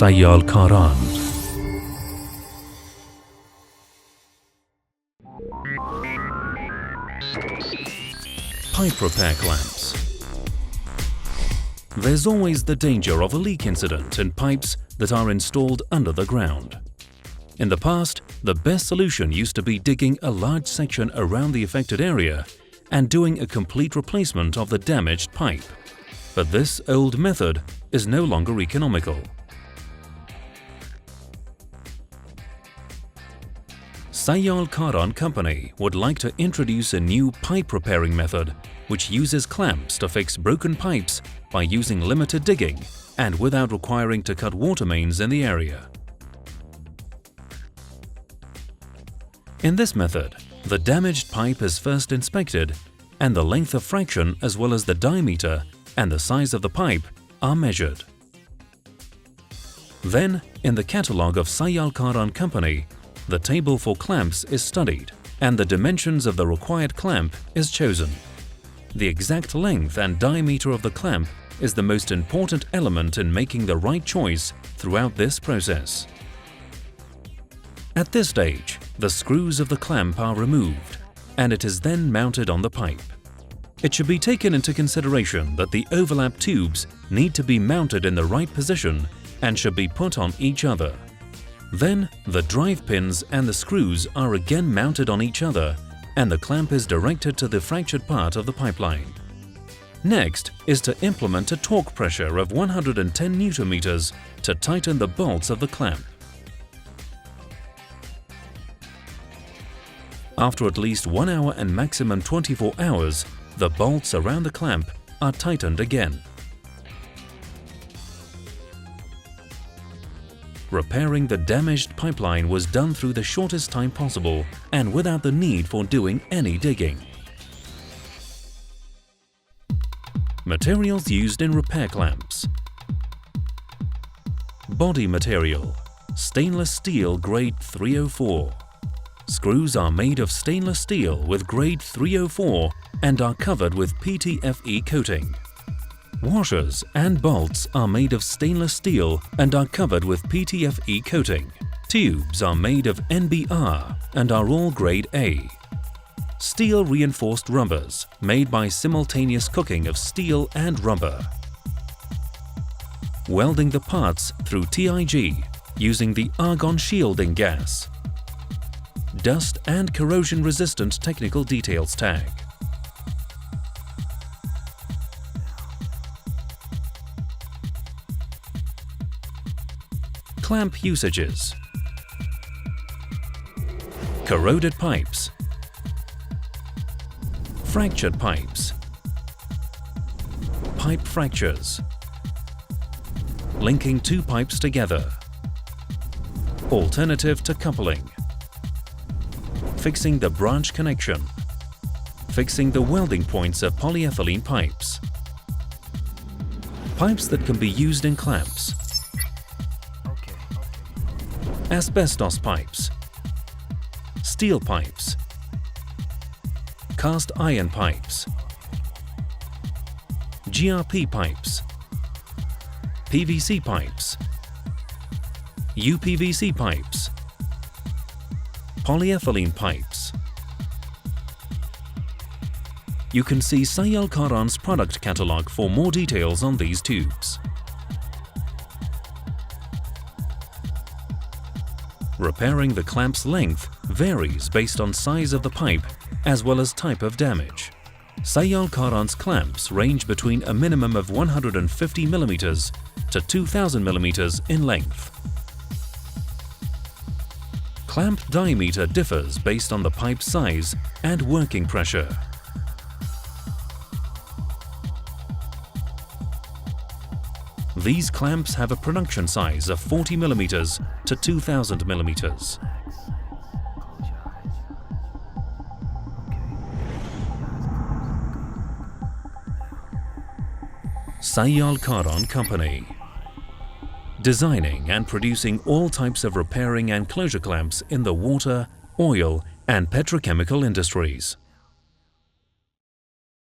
Sayal-Karan. Pipe repair clamps. There's always the danger of a leak incident in pipes that are installed under the ground. In the past, the best solution used to be digging a large section around the affected area and doing a complete replacement of the damaged pipe. But this old method is no longer economical. Sayal-Karan company would like to introduce a new pipe repairing method which uses clamps to fix broken pipes by using limited digging and without requiring to cut water mains in the area. In this method, the damaged pipe is first inspected and the length of fraction as well as the diameter and the size of the pipe are measured. Then, in the catalogue of Sayal-Karan company, the table for clamps is studied and the dimensions of the required clamp is chosen. The exact length and diameter of the clamp is the most important element in making the right choice throughout this process. At this stage, the screws of the clamp are removed and it is then mounted on the pipe. It should be taken into consideration that the overlap tubes need to be mounted in the right position and should be put on each other. Then, the drive pins and the screws are again mounted on each other and the clamp is directed to the fractured part of the pipeline. Next is to implement a torque pressure of 110 Nm to tighten the bolts of the clamp. After at least 1 hour and maximum 24 hours, the bolts around the clamp are tightened again. Repairing the damaged pipeline was done through the shortest time possible and without the need for doing any digging. Materials used in repair clamps. Body material: stainless steel grade 304. Screws are made of stainless steel with grade 304 and are covered with PTFE coating. Washers and bolts are made of stainless steel and are covered with PTFE coating. Tubes are made of NBR and are all grade A. Steel reinforced rubbers made by simultaneous cooking of steel and rubber. Welding the parts through TIG using the argon shielding gas. Dust and corrosion resistant technical details tag. Clamp usages. Corroded pipes. Fractured pipes. Pipe fractures. Linking two pipes together. Alternative to coupling. Fixing the branch connection. Fixing the welding points of polyethylene pipes. Pipes that can be used in clamps. Asbestos pipes. Steel pipes. Cast iron pipes. GRP pipes. PVC pipes. UPVC pipes. Polyethylene pipes. You can see Sayal-Karan's product catalogue for more details on these tubes. Repairing the clamp's length varies based on size of the pipe as well as type of damage. Sayal-Karan's clamps range between a minimum of 150 mm to 2000 mm in length. Clamp diameter differs based on the pipe size and working pressure. These clamps have a production size of 40 mm to 2000 mm. Sayal-Karan company. Designing and producing all types of repairing and closure clamps in the water, oil and petrochemical industries.